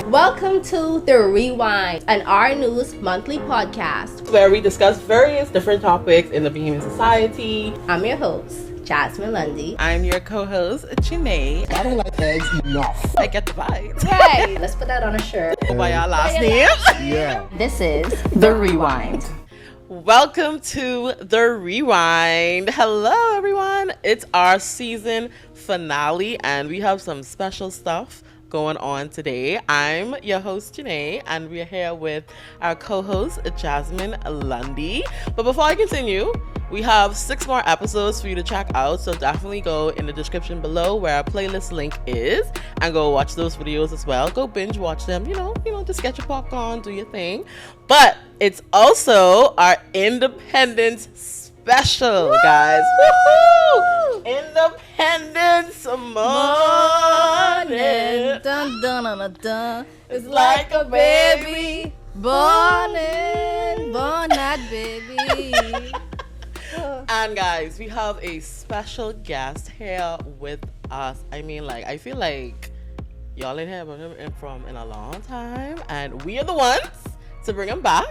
Welcome to The Rewind, an Our News monthly podcast where we discuss various different topics in the Bahamian society. I'm your host, Jasmine Lundy. I'm your co-host, Janae. I don't like eggs enough. I get the vibes. Hey, let's put that on a shirt. Go by our last name. Yeah. This is The Rewind. Welcome to The Rewind. Hello, everyone. It's our season finale, and we have some special stuff going on today. I'm your host, Janae, and we're here with our co-host, Jasmine Lundy. But before I continue, we have 6 more episodes for you to check out, so definitely go in the description below where our playlist link is and go watch those videos as well. Go binge watch them, you know, just get your popcorn, do your thing. But it's also our Independence special, guys. Woo-hoo! Independence morning. Dun, dun, dun, dun, dun. It's like a baby born that baby. And guys, we have a special guest here with us. I mean, like, I feel like y'all ain't heard him from in a long time, and we are the ones to bring him back.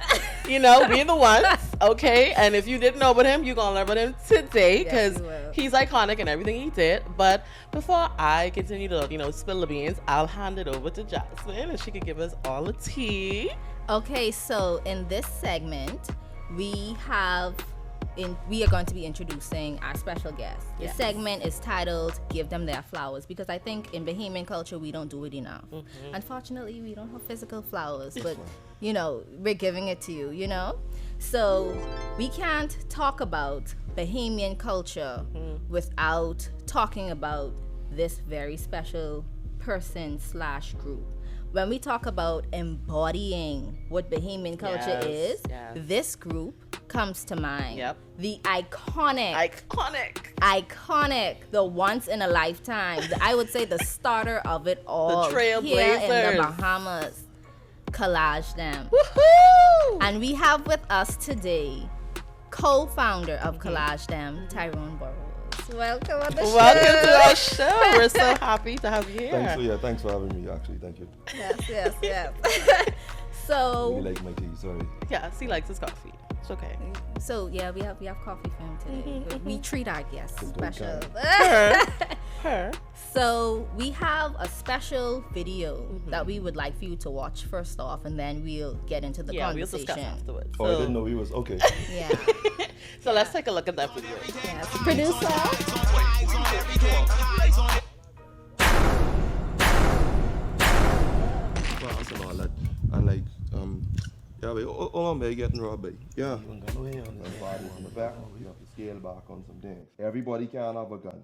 You know, we're the ones, okay? And if you didn't know about him, you're gonna learn about him today, because he's iconic in everything he did. But before I continue to, spill the beans, I'll hand it over to Jasmine, and she can give us all the tea. Okay, so in this segment, we are going to be introducing our special guest. This segment is titled Give Them Their Flowers, because I think in Bahamian culture we don't do it enough. Mm-hmm. Unfortunately, we don't have physical flowers, but we're giving it to you, So we can't talk about Bahamian culture without talking about this very special person / group. When we talk about embodying what Bahamian culture is, this group comes to mind. Yep. The iconic, the once in a lifetime, I would say the starter of it all, the trailblazers here in the Bahamas, Collage Dem. Woohoo! And we have with us today co-founder of Collage Dem, Tyrone Burrows. Welcome on the show. Welcome to our show. We're so happy to have you here. Thanks for having me, actually. Thank you. Yes. So, really like my tea, sorry. Yes, he likes his coffee. It's okay. So we have coffee for him today. We treat our guests special. Her. So we have a special video that we would like for you to watch first off, and then we'll get into the conversation. We'll discuss afterwards. Oh, I didn't know he was okay. Yeah. So let's take a look at that video. Yes. Producer. And all that. And like, man, getting robbed. Yeah. You got no hair on the back. You have to scale back on some things. Everybody can have a gun.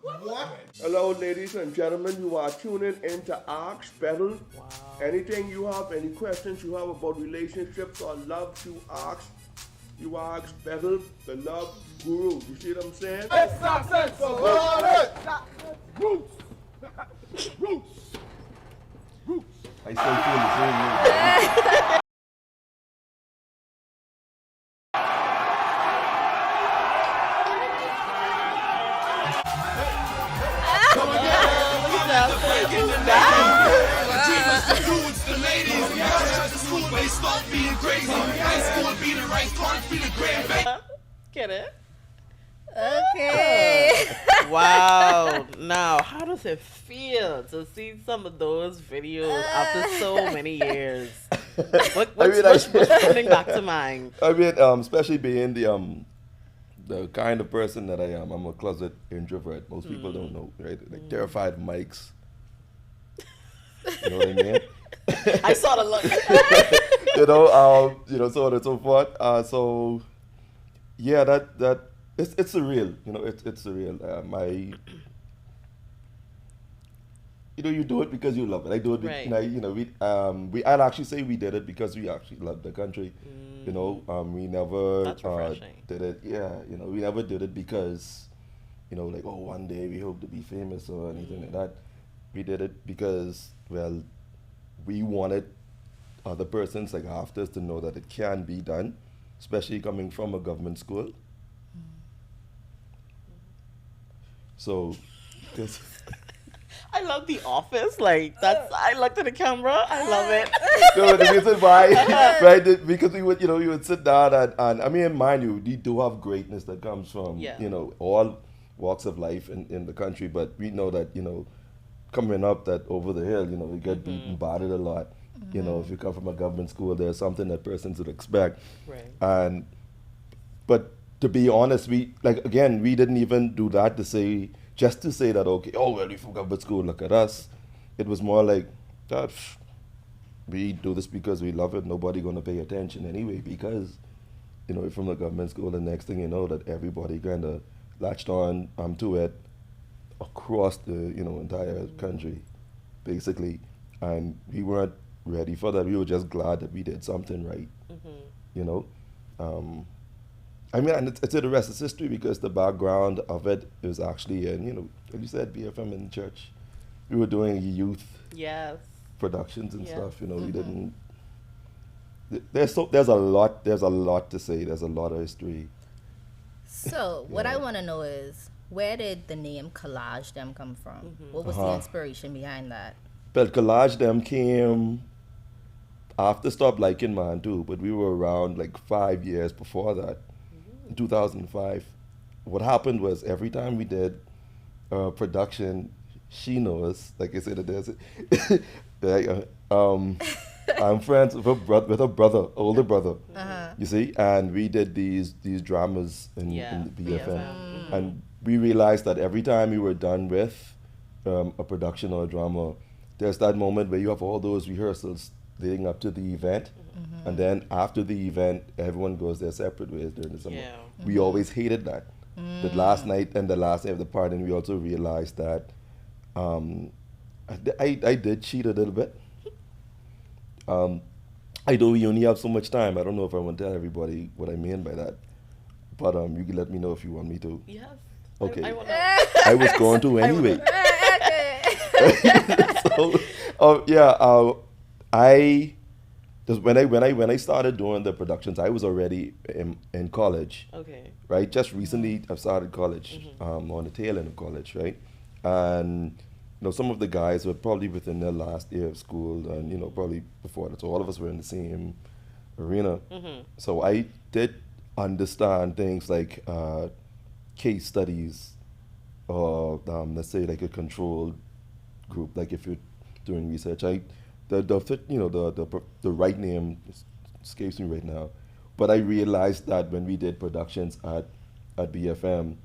What? Hello, ladies and gentlemen. You are tuning into Ask Beryl. Wow. Anything you have, any questions you have about relationships or love, you ask Beryl, the love guru. You see what I'm saying? It's nonsense. Roots. I still feel the same way. Get it? Okay. Wow. Now, how does it feel to see some of those videos after so many years? What's coming back to mind? I mean, especially being the kind of person that I am. I'm a closet introvert. Most people don't know, right? Like terrified of mics. You know what I mean? I saw the look. So on and so forth. So yeah, that it's surreal. It's surreal. You do it because you love it. I do it. Right. I'd actually say we did it because we actually love the country. We never did it. Yeah, we never did it because, one day we hope to be famous or anything like that. We did it because, well, we wanted other persons like after us to know that it can be done, especially coming from a government school. So, I I love The Office. Like that's. I looked at the camera. I love it. No, the reason why, right? Because we would, we would sit down and I mean, mind you, we do have greatness that comes from, all walks of life in the country. But we know that, coming up that over the hill, we get beaten, battered a lot. If you come from a government school, there's something that persons would expect. Right. But to be honest, we didn't even do that to say that, okay, oh, well, we from government school, look at us. It was more like, that we do this because we love it. Nobody going to pay attention anyway because, we're from the government school. The next thing you know, that everybody kind of latched on to it across the, entire country, basically. And we weren't ready for that. We were just glad that we did something right, I mean, and it's the rest is history because the background of it is actually in, like you said, BFM in church. We were doing youth productions and stuff. We didn't. There's a lot to say. There's a lot of history. So what I want to know is, where did the name Collage Dem come from? What was the inspiration behind that? Well, Collage Dem came after Stop Liking Man too, but we were around like 5 years before that. In 2005, what happened was every time we did production, she knows, like I said, I'm friends with her brother, older brother, you see, and we did these dramas in the BFM, and we realized that every time we were done with a production or a drama, there's that moment where you have all those rehearsals leading up to the event. And then after the event, everyone goes their separate ways during the summer. Yeah. We always hated that. The last night and the last day of the party, and we also realized that I did cheat a little bit. I know we only have so much time. I don't know if I want to tell everybody what I mean by that. But you can let me know if you want me to. Yes. Okay. I want to know. I was going to anyway. When I started doing the productions, I was already in college. Okay. Right, just recently I've started college, on the tail end of college, right, and some of the guys were probably within their last year of school, and probably before that, so all of us were in the same arena. So I did understand things like case studies, or let's say like a controlled group, like if you're doing research. The right name escapes me right now, but I realized that when we did productions at BFM,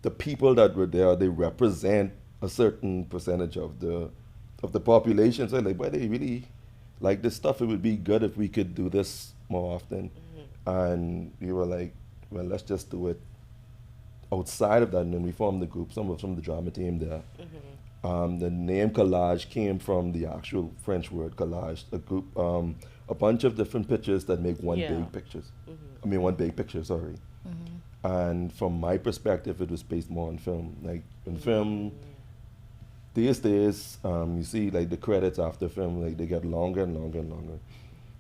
the people that were there, they represent a certain percentage of the population. So like, boy, they really like this stuff. It would be good if we could do this more often. And we were like, well, let's just do it outside of that. And then we formed the group. Some from the drama team there. The name collage came from the actual French word collage, a group, a bunch of different pictures that make one big picture. One big picture, sorry. And from my perspective, it was based more on film. Like in film, these days, you see like the credits after film, like they get longer and longer and longer.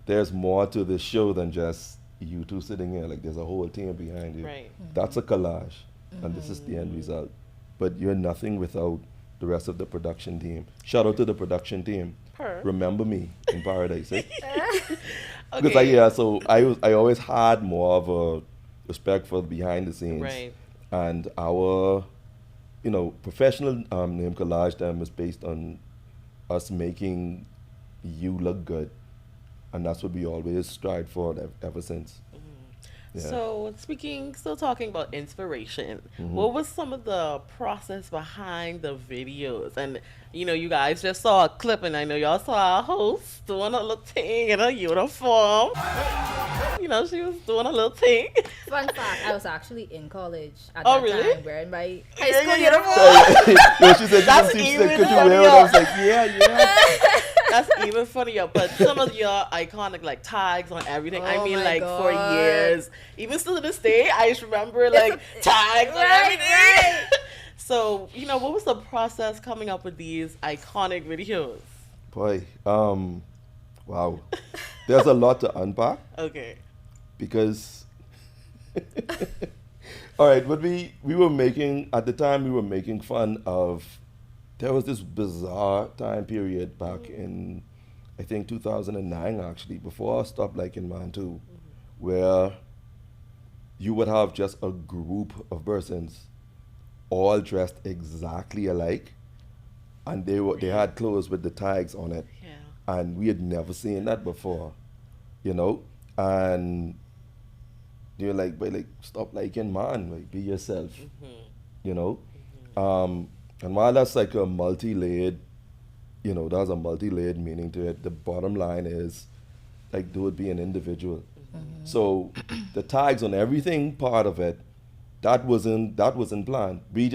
There's more to this show than just you two sitting here. Like there's a whole team behind you. Right. That's a collage, and this is the end result. But you're nothing without the rest of the production team. Shout out to the production team. Remember me in Paradise. Eh? Because I always had more of a respect for behind the scenes. Right. And our, professional name Collage Dem is based on us making you look good. And that's what we always strive for ever since. Yeah. So still talking about inspiration, what was some of the process behind the videos? And you guys just saw a clip, and I know y'all saw our host doing a little thing in a uniform. She was doing a little thing. Fun fact, I was actually in college at Oh, that really? time wearing my high school uniform. She said, could you wear it? I was like, yeah. That's even funnier. But some of your iconic like tags on everything. I mean, like God. for years, even still to this day, I just remember like tags on everything. Right. So what was the process coming up with these iconic videos? Boy, wow, there's a lot to unpack. Okay. Because, all right, but we were making, at the time we were making fun of there was this bizarre time period back in, I think 2009 actually, before I stopped liking man too, where you would have just a group of persons all dressed exactly alike, and they had clothes with the tags on it, and we had never seen that before, you know, and you're like, but like, stop liking man, like, be yourself, you know. And while that's like a multi-layered, you know, there's a multi-layered meaning to it, the bottom line is, like, do it be an individual. So the tags on everything part of it, that wasn't planned. We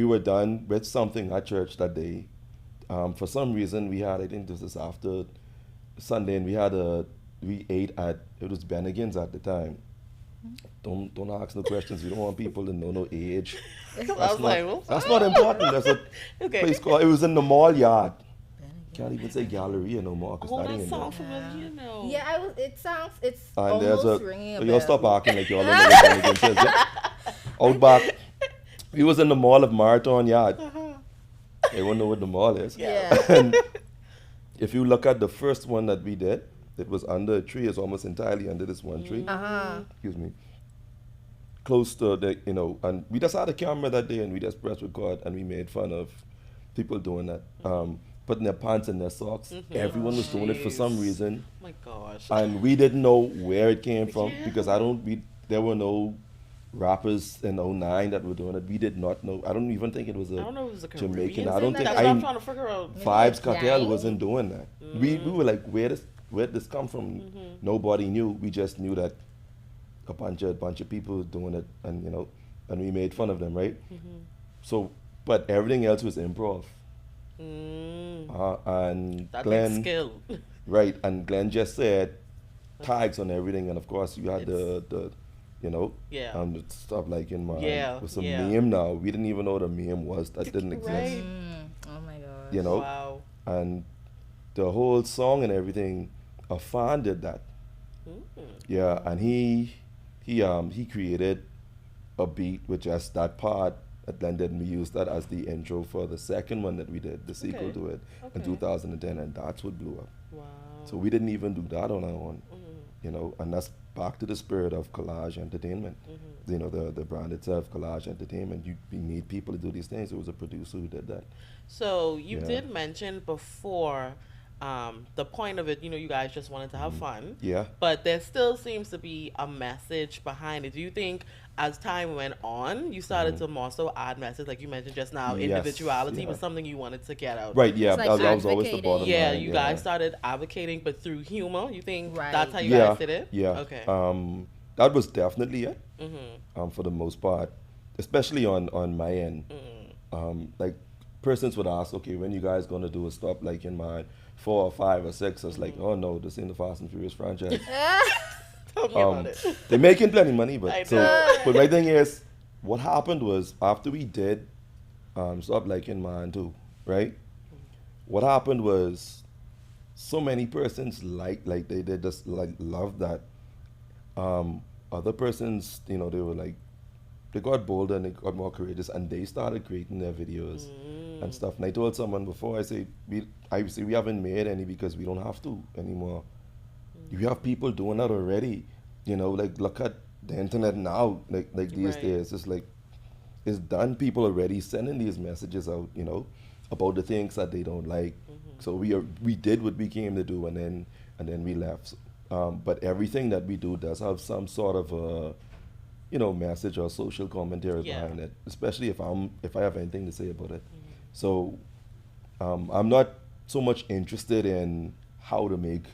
were done with something at church that day. For some reason we had, I think this is after Sunday, and we ate at, it was Bennigan's at the time. Don't ask no questions. We don't want people to know no age. That's not important. There's a place called, it was in the mall yard. Can't even say Galleria no more. That sounds familiar, Yeah, it's and almost ringing a bell. Y'all stop acting like y'all don't know what Bennigan's is. Yeah? Out back, we was in the mall of Marathon Yard. They won't know what the mall is. Yeah. And if you look at the first one that we did, it was under a tree. It's almost entirely under this one tree. Excuse me. Close to the, you know, and we just had a camera that day and we just pressed record and we made fun of people doing that. Putting their pants in their socks. Everyone was doing it for some reason. My gosh. And we didn't know where it came from because there were no rappers in '09 that were doing it. We did not know. I don't even think it was a Jamaican. I don't think that's what I'm trying to figure out. Vibes Cartel wasn't doing that. We were like, where did this come from? Nobody knew. We just knew that a bunch of people were doing it, and you know, and we made fun of them, right? So, but everything else was improv. And that Glenn, skill. right? And Glenn just said tags on everything, and of course you had the you know, the stuff like in my with some meme now. We didn't even know what a meme was. That didn't exist. Oh my gosh. You know, Wow. and the whole song and everything, a fan did that. Yeah, and he created a beat with just that part, and then we used that as the intro for the second one that we did, the sequel to it, in 2010, and that's what blew up. Wow. So we didn't even do that on our own, you know, and that's back to the spirit of Collage Entertainment. You know, the brand itself, Collage Entertainment. We need people to do these things. It was a producer who did that. So you did mention before the point of it, you know, you guys just wanted to have fun. Yeah. But there still seems to be a message behind it. Do you think as time went on, you started to more so add message, like you mentioned just now, individuality was something you wanted to get out? Right, yeah. Like that was always the bottom line. You guys started advocating, but through humor. You think that's how you guys did it? Yeah. Okay. That was definitely it. For the most part, especially on my end. Like persons would ask, okay, when you guys gonna do a stop like in my 4 or 5 or 6? I was like, oh no, this ain't the Fast and Furious franchise. Tell me about it. They're making plenty of money, but my thing is, what happened was after we did stop like in mine too, right? What happened was so many persons they just like loved that. Other persons, you know, they were like, they got bolder and they got more courageous and they started creating their videos and stuff. And I told someone before, I say we haven't made any because we don't have to anymore. You have people doing that already. You know, like look at the internet now, like these days. It's like it's done. People already sending these messages out, you know, about the things that they don't like. So we did what we came to do, and then we left. But everything that we do does have some sort of a, you know, message or social commentary behind it. Especially if I have anything to say about it. So I'm not so much interested in how to make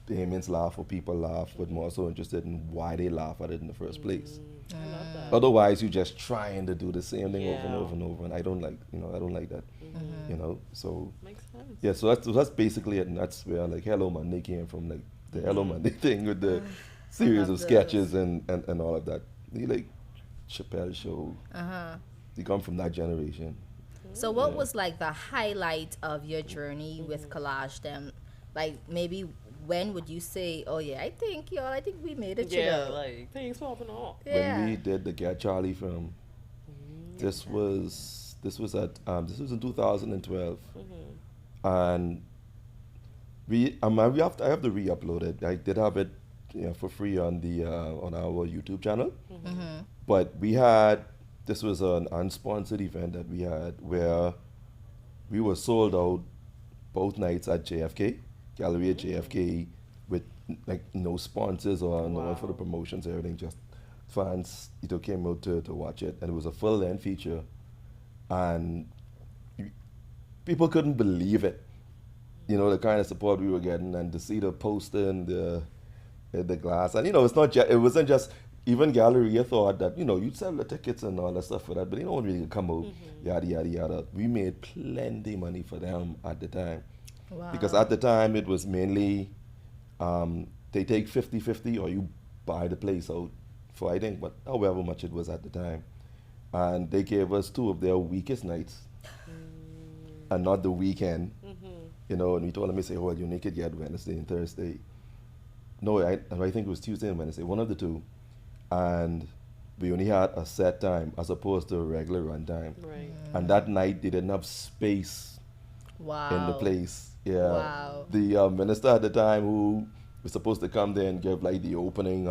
Bahamians laugh or people laugh, but more so interested in why they laugh at it in the first place. I love that. Otherwise, you're just trying to do the same thing over and over and over, and I don't like that. You know, so Makes sense. yeah, so that's basically it, and that's where like Hello Monday came from, like the Hello Monday thing with the series of sketches and all of that. You like Chappelle Show. You come from that generation. So what was like the highlight of your journey with Collage Dem? Like maybe when would you say, oh yeah, I think we made it today. Like things popping off. Yeah. When we did the Get Charlie film, this was this was in 2012, and I have to re-upload it. I did have it, for free on the on our YouTube channel, but this was an unsponsored event that we had where we were sold out both nights at JFK, Gallery at JFK, with like no sponsors or no one for the promotions, everything, just fans came out to watch it, and it was a full length feature, and people couldn't believe it, the kind of support we were getting, and to see the poster and the glass, and it wasn't just even Galleria thought that you'd sell the tickets and all that stuff for that, but they don't really come out, yada yada yada. We made plenty money for them at the time, because at the time it was mainly they take 50-50 or you buy the place out for, I think, but however much it was at the time, and they gave us 2 of their weakest nights, and not the weekend, and we told them, they say, oh, you make it get Wednesday and Thursday. No, I think it was Tuesday and Wednesday, one of the two. And we only had a set time as opposed to a regular run time. Right. And that night they didn't have space in the place. Yeah. Wow. The minister at the time, who was supposed to come there and give like the opening,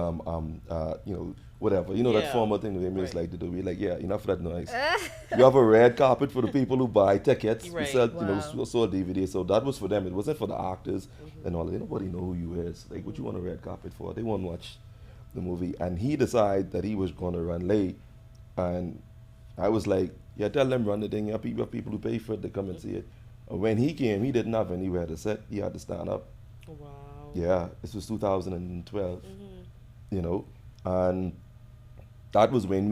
whatever, that formal thing the Americans like to do. We're like, yeah, enough of that noise. You have a red carpet for the people who buy tickets. Right. We sell, sold DVDs. So that was for them. It wasn't for the actors and all that. Nobody know who you is. Like, what you want a red carpet for? They won't watch the movie. And he decided that he was going to run late, and I was like, yeah, tell them run the thing. You have people who pay for it to come and see it. And when he came, he didn't have anywhere to sit. He had to stand up. Wow. Yeah, this was 2012, and that was when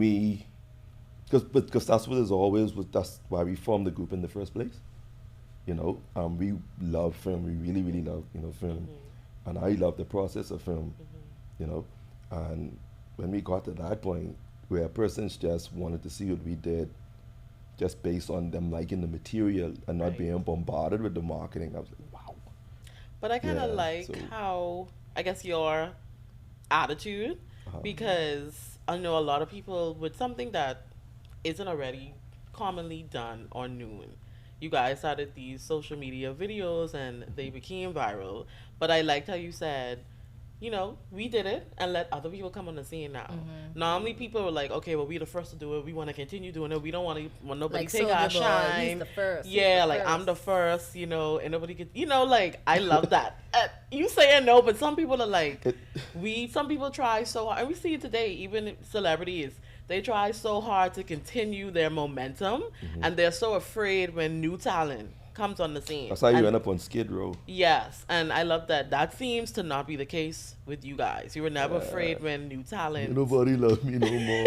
because that's what is always was, that's why we formed the group in the first place. We love film. We really, really love film, and I love the process of film. And when we got to that point where persons just wanted to see what we did, just based on them liking the material and not being bombarded with the marketing, I was like, wow. But I kind of how, I guess, your attitude, because I know a lot of people with something that isn't already commonly done or known. You guys started these social media videos and they became viral. But I liked how you said, we did it and let other people come on the scene now. Normally people were like, okay, well, we're the first to do it. We want to continue doing it. We don't want nobody like take our shine. He's the first. Yeah, like I'm the first, and nobody could, like, I love that. You saying no, but some people are like, some people try so hard. And we see it today, even celebrities. They try so hard to continue their momentum, and they're so afraid when new talent comes on the scene. That's how you end up on Skid Row. Yes, and I love that. That seems to not be the case with you guys. You were never afraid when new talent. Nobody loves me no more.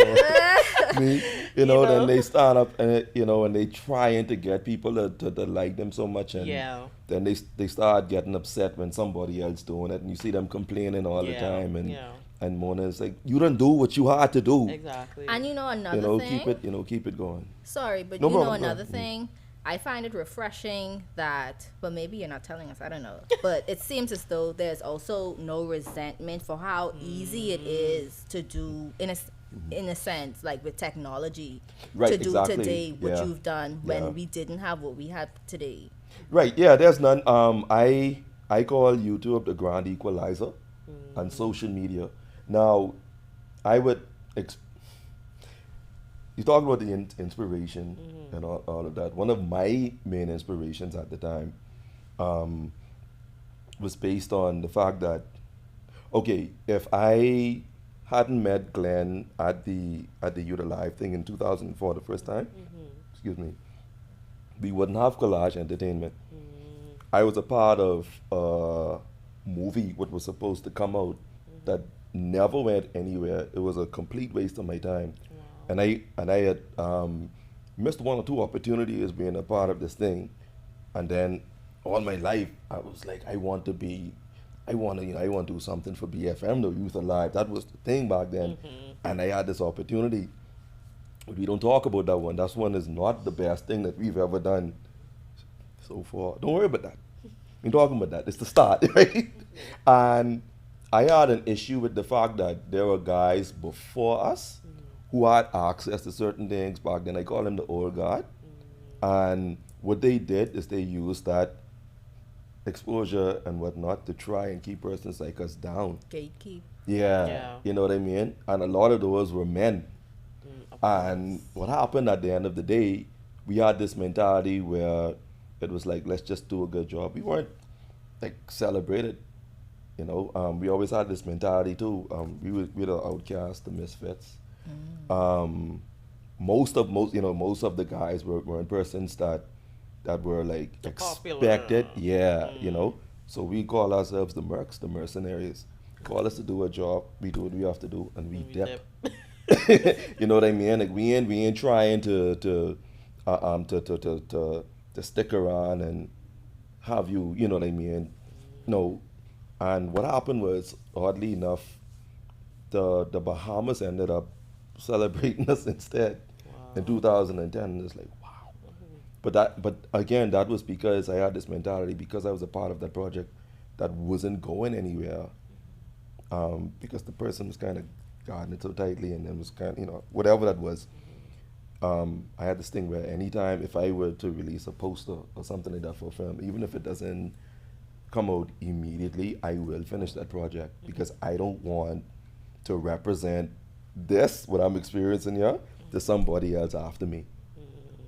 Then they stand up and and they trying to get people to like them so much, and then they start getting upset when somebody else doing it, and you see them complaining all the time, and Mona is like, you don't do what you had to do. Exactly. And another thing. Keep it going. Sorry, but another thing. I find it refreshing that, but maybe you're not telling us, I don't know. But it seems as though there's also no resentment for how easy it is to do, in a sense, like with technology, to do today what you've done when we didn't have what we had today. Right, yeah, there's none. I call YouTube the grand equalizer and social media. Now, I would... You talk about the inspiration and all of that. One of my main inspirations at the time was based on the fact that, okay, if I hadn't met Glenn at the Youth Alive thing in 2004 the first time, we wouldn't have Collage Entertainment. I was a part of a movie what was supposed to come out that never went anywhere. It was a complete waste of my time. And I had missed 1 or 2 opportunities being a part of this thing, and then all my life I was like, I want to do something for BFM, the Youth Alive. That was the thing back then, and I had this opportunity. But we don't talk about that one. That one is not the best thing that we've ever done so far. Don't worry about that. We're talking about that. It's the start, right? And I had an issue with the fact that there were guys before us who had access to certain things back then. I call him the old guard. And what they did is they used that exposure and whatnot to try and keep persons like us down. Gatekeep. Yeah. You know what I mean? And a lot of those were men. And what happened at the end of the day, we had this mentality where it was like, let's just do a good job. We weren't like celebrated, you know. We always had this mentality too. We were the outcasts, the misfits. Most of the guys were persons that were like expected, you know. So we call ourselves the mercs, the mercenaries. Call us to do a job, we do what we have to do, and we dip. You know what I mean? Like we ain't trying to stick around and have you, you know what I mean? No. And what happened was, oddly enough, the Bahamas ended up celebrating us instead in 2010. And it's like, wow. But again, that was because I had this mentality, because I was a part of that project that wasn't going anywhere. Because the person was kind of guarding it so tightly, and then was kind of, you know, whatever that was. I had this thing where anytime if I were to release a poster or something like that for a film, even if it doesn't come out immediately, I will finish that project, because I don't want to represent this, what I'm experiencing here, to somebody else after me.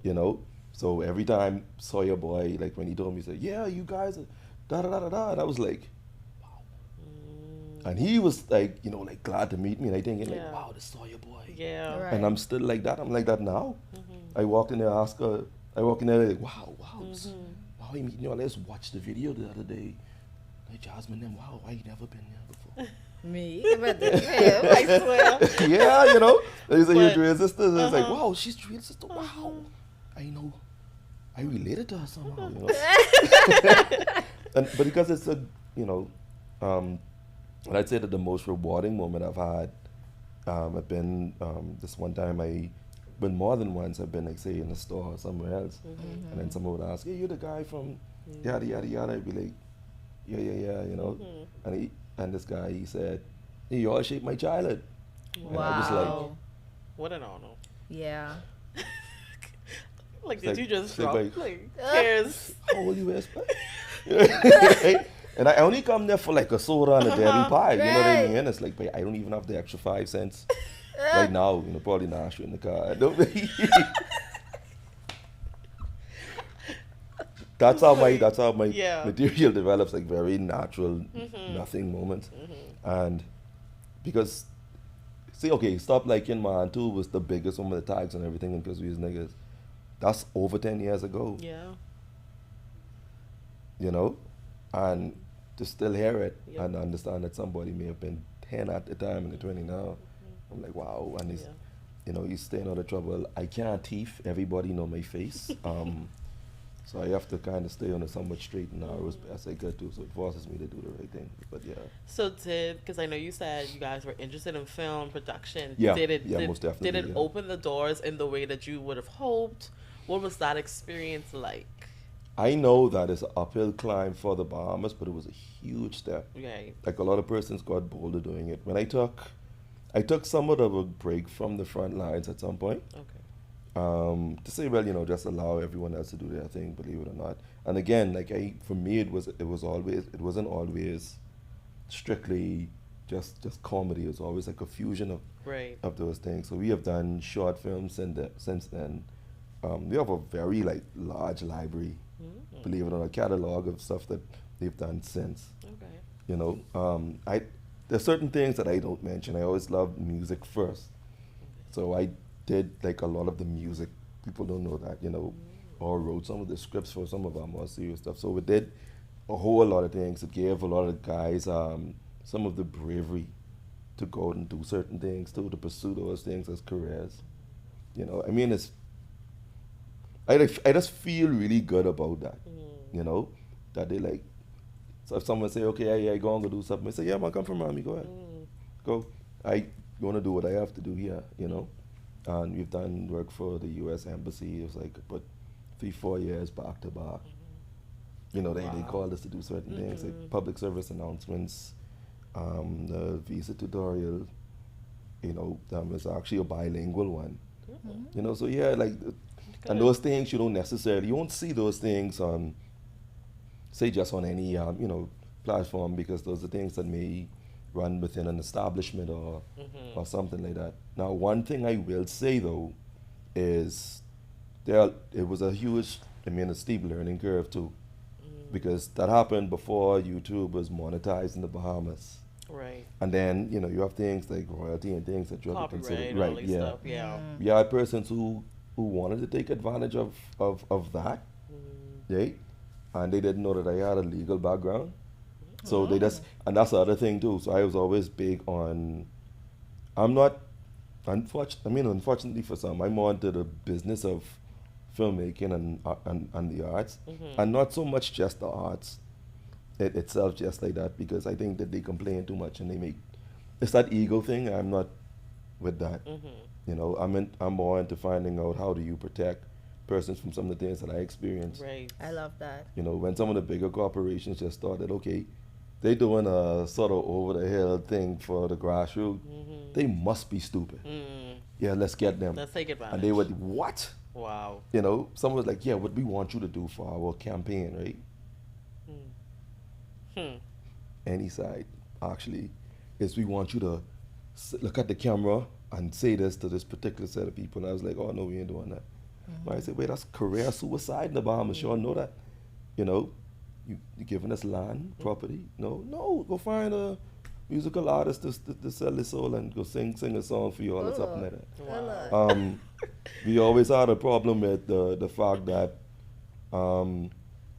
You know? So every time Sawyer Boy, like when he told me, he said, yeah, you guys are da-da-da-da-da, and I was like, and he was like, you know, like glad to meet me, and I thinking like, wow, this Sawyer Boy. Yeah. Right. And I'm still like that. I'm like that now. I walked in there, ask her. I walk in there like, wow, wow, you meeting y'all? Let's watch the video the other day. Like Jasmine, then wow, I never been there before. Me? But I swear. Yeah, you know. They say you're But- Dre's sister. It's like, wow, she's Dre's sister. Wow, I know. I related to her somehow. You know. But because it's a, you know, and I'd say that the most rewarding moment I've had, I've been this one time been more than once. I've been like say in a store or somewhere else, and then someone would ask, "Hey, you're the guy from yada yada yada." I'd be like, "Yeah, you know." And this guy, he said, "Hey, you all shaped my childhood." Wow. And I was like, What an honor. Yeah. Like, It's did like- you just it's drop? like- Like, cheers. "How old you expect?" And I only come there for like a soda and a dairy pie. You know what I Right. mean? It's like, but I don't even have the extra 5 cents right now. You know, probably not in the car. I don't. That's how my Yeah. material develops, like very natural, nothing moments. And because, see, okay, Stop Liking Man 2 was the biggest one with the tags and everything, and because we was niggas. That's over 10 years ago. Yeah. You know? And to still hear it Yep. and understand that somebody may have been 10 at the time and they're 20 now. I'm like, wow. And he's, you know, he's staying out of trouble. I can't teeth. Everybody know my face. So I have to kind of stay on a somewhat straight and narrow as best I could to. So it forces me to do the right thing. But yeah. So because I know you said you guys were interested in film production. Yeah, Did it? yeah, most definitely, Did it yeah. open the doors in the way that you would have hoped? What was that experience like? I know that it's an uphill climb for the Bahamas, but it was a huge step. Right. Like a lot of persons got bolder doing it. When I took somewhat of a break from the front lines at some point. Okay. To say, well, you know, just allow everyone else to do their thing, believe it or not. And again, like for me, it wasn't always strictly just comedy. It was always like a fusion of those things. So we have done short films since then. We have a very like large library, believe it or not, catalog of stuff that they've done since. Okay. You know, there's certain things that I don't mention. I always loved music first. So I did like a lot of the music. People don't know that, you know, or wrote some of the scripts for some of our more serious stuff. So we did a whole lot of things. It gave a lot of guys some of the bravery to go and do certain things too, to pursue those things as careers. You know, I mean, I just feel really good about that. You know, that they like. So if someone say, okay, I go and go do something, I say, yeah, man, come from Miami, go ahead, go. I want to do what I have to do here, you know. And we've done work for the U.S. Embassy. It was like about 3-4 years back to back. You know, they called us to do certain things, like public service announcements, the visa tutorial. You know, it's actually a bilingual one. You know, so yeah, like And those things you won't see those things on, say, just on any platform, because those are things that may run within an establishment or something like that. Now, one thing I will say though is it was a huge, a steep learning curve too, because that happened before YouTube was monetized in the Bahamas. Right. And then you have things like royalty and things that you have to consider. Copyright, all Right? these Yeah. stuff. Yeah. We had persons who wanted to take advantage of that, right? And they didn't know that I had a legal background. So they just, and that's the other thing too. So I was always big on, I'm not, unfortunately for some, I'm more into the business of filmmaking and the arts, and not so much just the arts itself, just like that, because I think that they complain too much and they make, it's that ego thing. I'm not with that. I'm more into finding out how do you protect persons from some of the things that I experienced. Right. I love that. When some of the bigger corporations just thought that, okay, they doing a sort of over the hill thing for the grassroots, they must be stupid. Yeah, let's get them. Let's take advantage. And they would, what? Wow. Someone was like, yeah, what we want you to do for our campaign, right? Any side, actually, is we want you to look at the camera and say this to this particular set of people. And I was like, oh, no, we ain't doing that. I said, wait, that's career suicide in the Bahamas. You all know that. You're giving us land, property. No, go find a musical artist to sell his soul and go sing a song for you all or something like that. Wow. We always had a problem with the fact that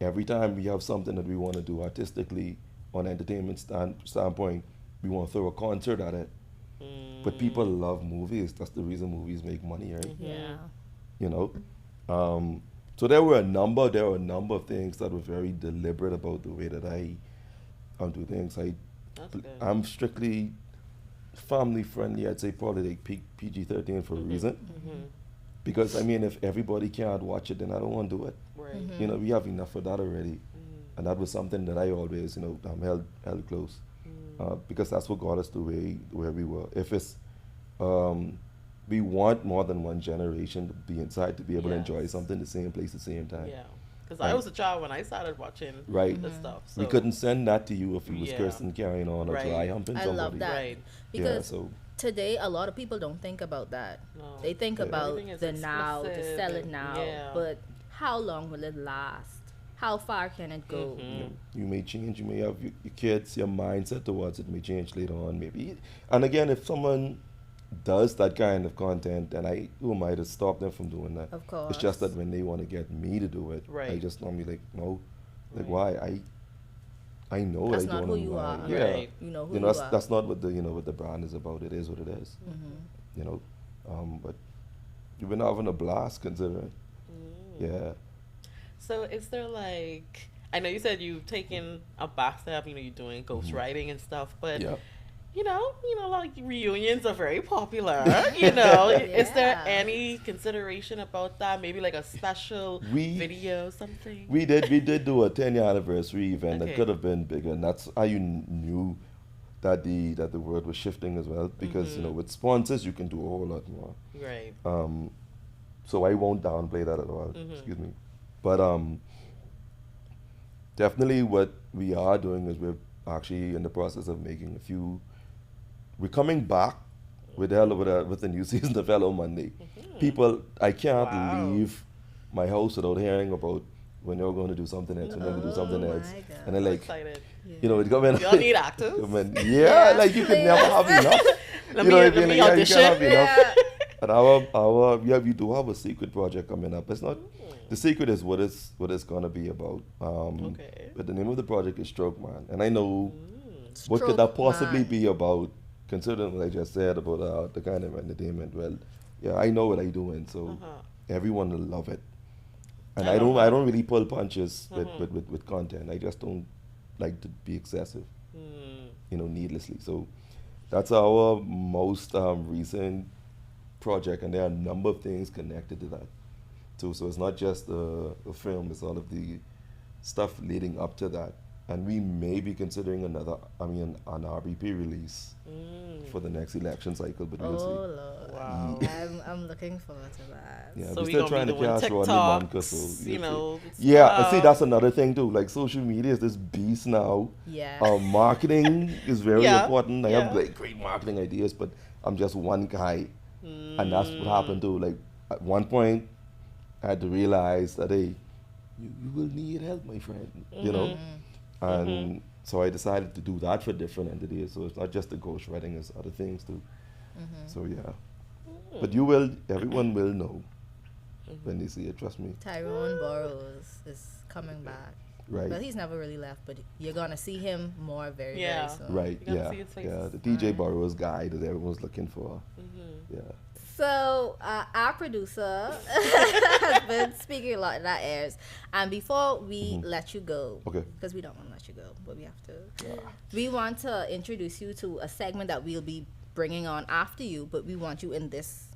every time we have something that we want to do artistically on entertainment standpoint, we want to throw a concert at it. But people love movies. That's the reason movies make money, right? Yeah. So there were a number of things that were very deliberate about the way that I do things. I'm strictly family friendly. I'd say probably like PG-13 for a reason. Because if everybody can't watch it, then I don't want to do it. Right. We have enough of that already. And that was something that I always, held close. Because that's what got us to where we were. If it's, we want more than one generation to be inside to be able to enjoy something the same place at the same time. Yeah. Because I was a child when I started watching the stuff. So. We couldn't send that to you if you was cursing, carrying on, or dry humping somebody. I love that. Right. Because today, a lot of people don't think about that. No. They think about the now, to explicit sell it now. Yeah. But how long will it last? How far can it go? You may change. You may have your kids, your mindset towards it may change later on, maybe. And again, if someone does that kind of content, then who am I to stop them from doing that? Of course. It's just that when they want to get me to do it, I just normally like, no, like why? I know that's I not don't who know you why. are. Yeah. Right. You know who you are. That's not what what the brand is about. It is what it is. But you've been having a blast considering. Yeah. So is there like, I know you said you've taken a back step, you're doing ghostwriting and stuff, but like reunions are very popular, Is there any consideration about that? Maybe like a special video, something? We did do a 10-year anniversary event that could have been bigger, and that's how you knew that the world was shifting as well, because with sponsors you can do a whole lot more. Right. So I won't downplay that at all. Excuse me. But definitely what we are doing is we're actually in the process of making we're coming back with the new season of Hello Monday. People, I can't leave my house without hearing about when you're going to do something else, when you're going to do something else. And then like, excited. It's coming. Y'all need actors? Like you can never have enough. Let me audition. You can't have enough. And we do have a secret project coming up. It's not, the secret is what it's gonna be about. But the name of the project is Stroke Man, and I know what could that possibly be about, considering what I just said about the kind of entertainment. Well, yeah, I know what I'm doing, so everyone will love it. And I don't really pull punches with content. I just don't like to be excessive, needlessly. So that's our most recent project, and there are a number of things connected to that too. So it's not just the film, it's all of the stuff leading up to that. and we may be considering an RBP release for the next election cycle, but we'll see. Lord. Wow. I'm looking forward to that. Yeah, So we're we still gonna trying be to doing catch Rodney TikToks, Monka, so you know. yeah, and see, stuff. that's another thing too. Like social media is this beast now. Yeah. Marketing is very Yeah, important. I yeah. have like great marketing ideas, but I'm just one guy, and that's what happened too. Like at one point, I had to realize that hey, you will need help, my friend. You know, and so I decided to do that for different entities. So it's not just the ghost writing; it's other things too. So yeah, but everyone will know when they see it. Trust me. Tyrone Burrows is coming back. Right. Well, he's never really left, but you're gonna see him more very, Yeah. very soon. Right. You gotta Yeah. see his face. Yeah. The DJ Burrows guy that everyone's looking for. Yeah. So our producer has been speaking a lot in our ears, and before we let you go, Okay. because we don't want to let you go, but we have to. We want to introduce you to a segment that we'll be bringing on after you, but we want you in this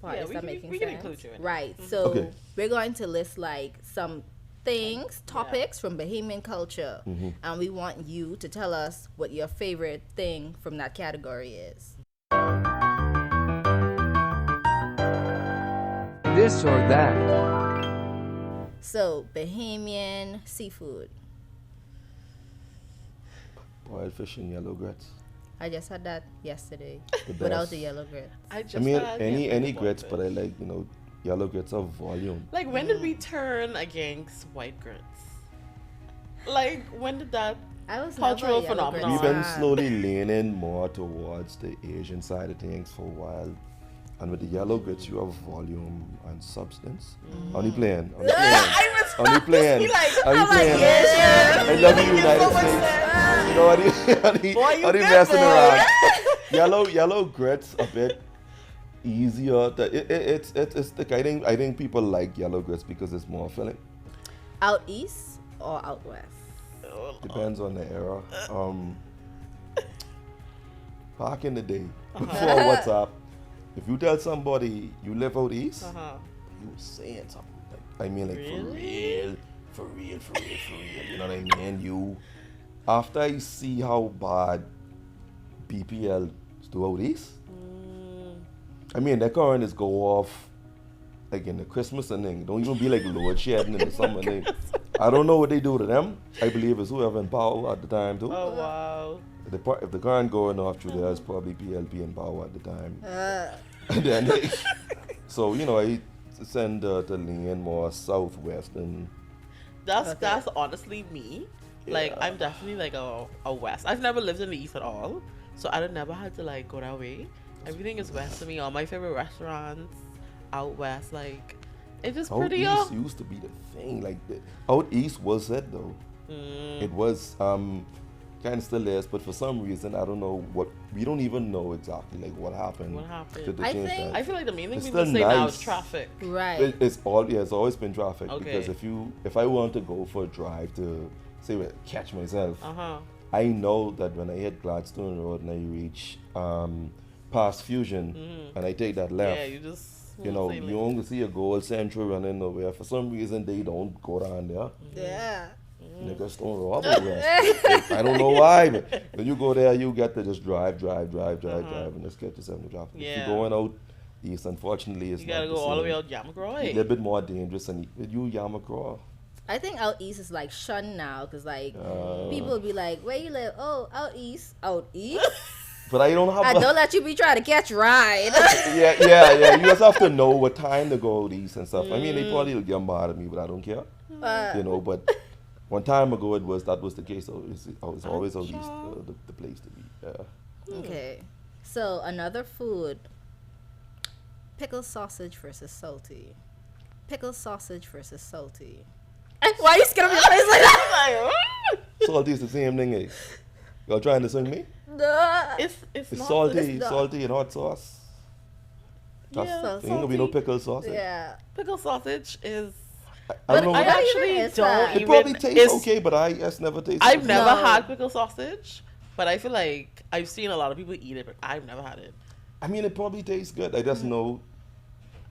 part. Yeah, Is we that can- making we sense? can include you in it. Right. So Okay. we're going to list like some things, topics from Bahamian culture, and we want you to tell us what your favorite thing from that category is. This or that. So Bahamian seafood. Boiled fish and yellow grits. I just had that yesterday The without best. the yellow grits. I just I mean, had any the grits, one but I fish. like yellow grits of volume. Like, when did we turn against white grits? Like, when did that? I was Cultural never a yellow phenomenon. grits We've been fan. slowly leaning more towards the Asian side of things for a while. And with the yellow grits, you have volume and substance. Only playing. Only playing. Only playing. Only playing. I love you, United States. You know, Boy, you only good, messing boy. around. Yellow grits a bit easier. It's the I think people like yellow grits because it's more filling. Out east or out west? Depends on the era. Back in the day, before WhatsApp, if you tell somebody you live out east, you were saying something. Like, I mean, like for real. You know what I mean? You, after I see how bad BPL do out east, I mean, their current is go off like in the Christmas and thing. Don't even be like load shedding in the summer thing. I don't know what they do to them. I believe it's whoever in power at the time too. Oh wow. If the current going off through there, it's probably PLP in power at the time. And then, so I tend to lean more southwest and That's honestly me. Like, Yeah. I'm definitely like a west. I've never lived in the east at all, so I never had to like go that way. Everything is west to me. All my favorite restaurants out west, like, it's just out prettier. east used to be the thing. Like out east was it though. It was kind of still is, but for some reason I don't know what. We don't even know exactly like what happened. What happened? To I change think- that. I feel like the main thing It's people still say now nice. is traffic. Right. It's always been traffic Okay. because if I want to go for a drive to say catch myself, Uh-huh. I know that when I hit Gladstone Road and I reach past Fusion and I take that left, Yeah, you just you only see a Gold Central running nowhere. For some reason they don't go down there. Yeah. Niggas don't rob it. I don't know why, but when you go there, you get to just drive, and just get yourself in the traffic. If Yeah. you're going out east, unfortunately, it's You gotta not go all the way same. out A Yamagroy. little bit more dangerous, and you Yamacraw. I think out east is like shunned now because like people will be like, "Where you live? Oh, out east, out east." But I don't have. I don't let you be trying to catch ride. yeah. You just have to know what time to go out east and stuff. I mean, they probably will get mad at me, but I don't care. But one time ago, that was the case. So it's always out east, the place to be. Yeah. Okay, so another food: pickle sausage versus salty. Pickle sausage versus salty. Why are you scared of your face like that? Salty is the same thing, eh? Y'all trying to sing me? Duh. It's It's not salty, it's not. salty and hot sauce. Yeah, There ain't gonna be no salty. pickle sauce. eh? Yeah. pickle sausage is. I don't know. I What actually even is don't that? It even. probably tastes it's- okay, but I just never tasted I've it. never No. had pickle sausage, but I feel like I've seen a lot of people eat it, but I've never had it. I mean, it probably tastes good. I just know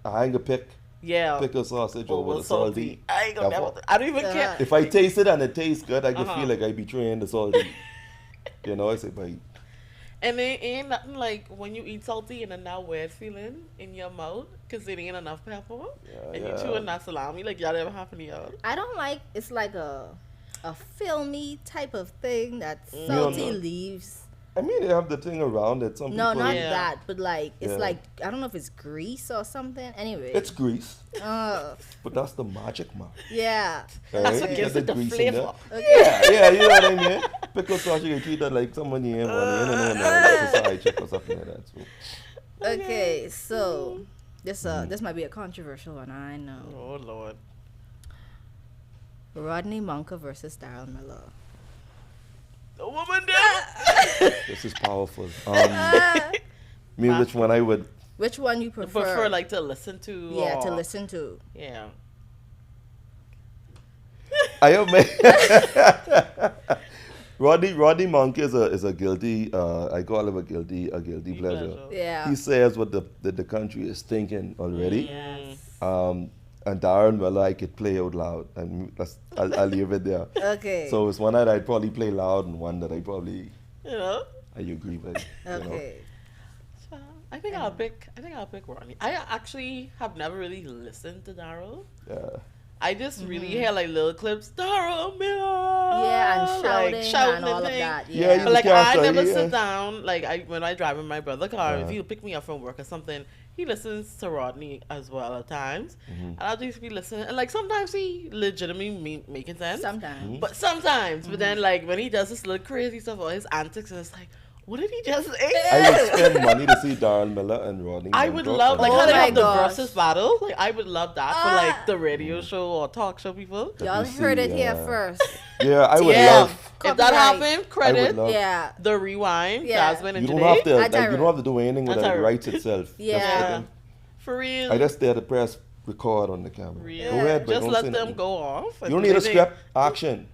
I ain't gonna pick Yeah. pickle sausage over Over the salty. I ain't gonna never. I don't even care. If I taste it and it tastes good, I can feel like I betraying the salty. You know, I say, but And it ain't nothing like when you eat salty and then that weird feeling in your mouth because it ain't enough pepper. And you chewing that salami. Like, y'all ever happen to y'all? I don't like. It's like a filmy type of thing that don't salty know. leaves. I mean, they have the thing around it. Some No, people, not Yeah. that, but like it's Yeah. like I don't know if it's grease or something. Anyway, it's grease, uh, but that's the magic, man. yeah. That's what Right? gives Get it the grease in flavor. there. Yeah, you know what I mean? Pickle sausage, you can treat that like someone you ain't money, like a side check or something like that. So. Okay, so this might be a controversial one. I know. Oh, Lord. Rodney Monka versus Daryl Miller. The woman did. This is powerful. Me, which one I would? Which one you Prefer like to listen to. Yeah, to or- listen to. Yeah. I have Rodney Monk is a guilty. I call him a guilty pleasure. Yeah. He says what the country is thinking already. Yes. And Darren Miller, I could play out loud, and I'll leave it there. Okay. So it's one that I'd probably play loud, and one that I probably You know. I agree with. You know? Okay. So, I think I'll pick Rodney. I actually have never really listened to Daryl. Yeah. I just really hear like little clips, Daryl Miller. Yeah, and shouting, like, shouting and all of things. that. Yeah, Yeah. But like character, I never yeah. sit down. Like when I drive in my brother's car, if Uh-huh. he'll pick me up from work or something, he listens to Rodney as well at times, and I'll just be listening. And like sometimes he legitimately making sense. Sometimes. But sometimes, but then like when he does this little crazy stuff or his antics, and it's like, what did he just say? I would spend money to see Darren Miller and Rodney. I Monk would go. love like Oh how they my have the gosh. versus battle. Like I would love that for like the radio show or talk show people. Y'all you heard see, it here yeah. first. Yeah, I would Yeah, love. if that Copyright. happened, credit love- Yeah. the rewind, Yeah. Jasmine and You don't Janae. have to. Like, Tyrone. you don't have to do anything with it. It Tyrone. writes itself. Yeah. Just Yeah, fucking- for real. I just there to press record on the camera. Real. Go ahead, but Just don't let say them nothing. go off. You don't need a script. Action.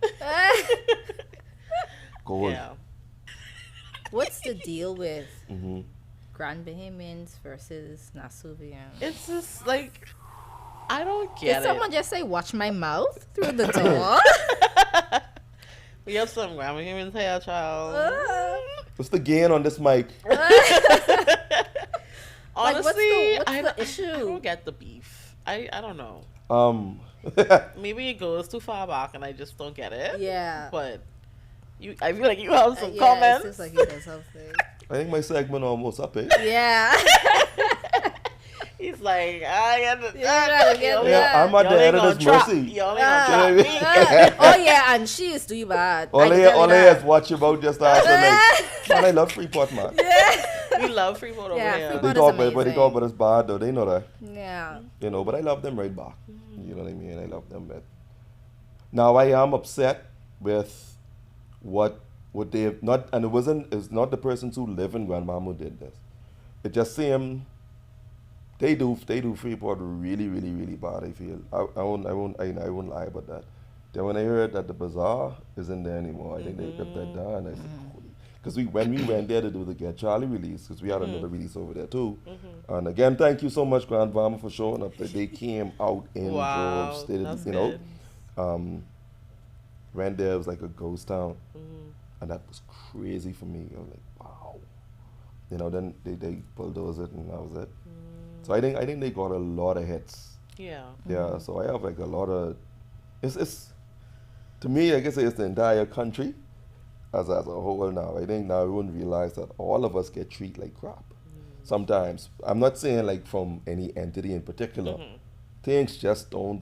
Go on. Yeah. What's the deal with Mm-hmm. Grand Bahamians versus Nasuvians? It's just like I don't Did get someone it. just say "watch my mouth" through the door? We have some Bahamians here, child. What's the gain on this mic? Honestly, what's the I don't issue? get the beef. I don't know. I Maybe it goes too far back and I just don't get it. Yeah. But I feel like you have some Yeah, it comments. seems like he does something. think my segment almost up, eh? Yeah. He's like, I You gotta get Yeah, I'm at the editor's mercy. You only Ah. gonna trap me. Oh yeah, and she is too bad. All I I can tell you is that. watch about just after like, man, I love Freeport, man. We love Freeport over Yeah, here. Freeport. They is talk, but they amazing. talk about us bad though. They know that, Yeah. you know. But I love them right back. You know what I mean? I love them. But now I am upset with what they have not, and it's not the persons who live in Grandmama who did this. It just seemed they do Freeport really bad. I feel I won't lie about that. Then when I heard that the bazaar isn't there anymore, I think they kept that down. I said, because when we went there to do the Get Charlie release, because we had another release over there too. And again, thank you so much, Grandmama, for showing up. They came out in Wow, droves. They did, that's you know. good. Went there, it was like a ghost town, and that was crazy for me. I was like, wow. You know, then they bulldozed it, and that was it. So I think they got a lot of hits. Yeah. Yeah, so I have like a lot of. It's to me, I guess it's the entire country as a whole now. I think now everyone realize that all of us get treated like crap. Sometimes I'm not saying like from any entity in particular. Things just don't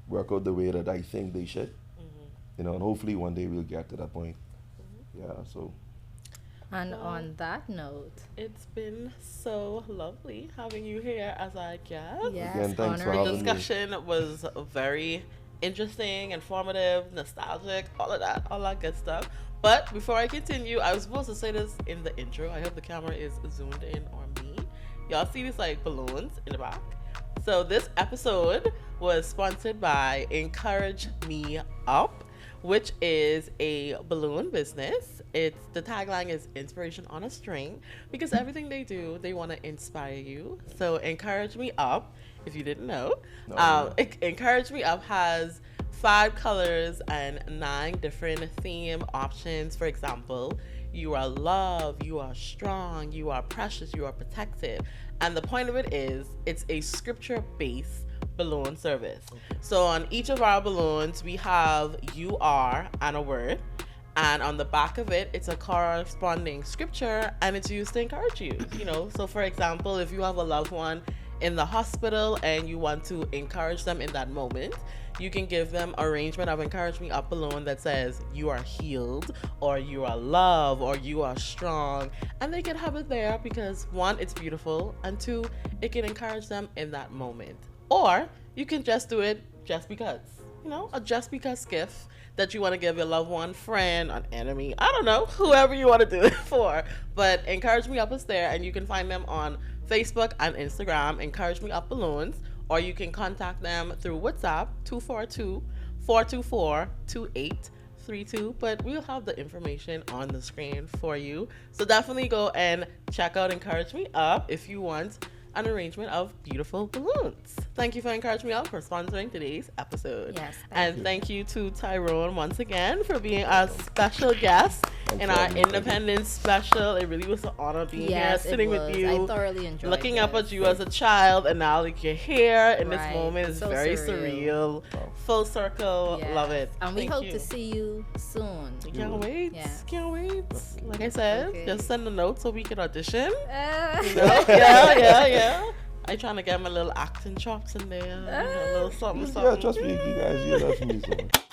work out the way that I think they should. You know, and hopefully one day we'll get to that point. Yeah, so. And on that note, It's been so lovely having you here as our guest. yes, Again, thanks for honoring- having me. Discussion was very interesting, informative, nostalgic, all that good stuff. But before I continue, I was supposed to say this in the intro. I hope the camera is zoomed in on me. Y'all see these like balloons in the back? So this episode was sponsored by Encourage Me Up, which is a balloon business. The tagline is inspiration on a string, because everything they do, they want to inspire you. So Encourage Me Up if you didn't know. No. Encourage Me Up has 5 colors and 9 different theme options. For example, you are loved, you are strong, you are precious, you are protected. And the point of it is, it's a scripture-based balloon service. So on each of our balloons, we have you are and a word. And on the back of it, it's a corresponding scripture, and it's used to encourage you. So for example, if you have a loved one in the hospital and you want to encourage them in that moment, you can give them arrangement of Encourage Me Up balloon that says you are healed, or you are loved, or you are strong, and they can have it there because 1, it's beautiful, and 2, it can encourage them in that moment. Or you can just do it just because, a just because gift that you want to give your loved one, friend, an enemy, I don't know, whoever you want to do it for. But Encourage Me Up is there, and you can find them on Facebook and Instagram, Encourage Me Up Balloons, or you can contact them through WhatsApp, 242-424-2832. But we'll have the information on the screen for you. So definitely go and check out Encourage Me Up if you want an arrangement of beautiful balloons. Thank you for Encourage Me Up for sponsoring today's episode. Yes, thank you to Tyrone once again for being our special guest in our Independence special. It really was an honor being here, sitting with you. I thoroughly enjoyed looking up at you as a child, and now like you're here in this Right. moment is So very surreal. full circle. Yes. Love it. And we Thank hope you. to see you soon. Can't wait. Yeah. Can't wait. Like I said, Okay. just send a note so we can audition. Uh, Yeah. I trying to get my little acting chops in there. A little something. Yeah, trust me, you guys, you love me so much.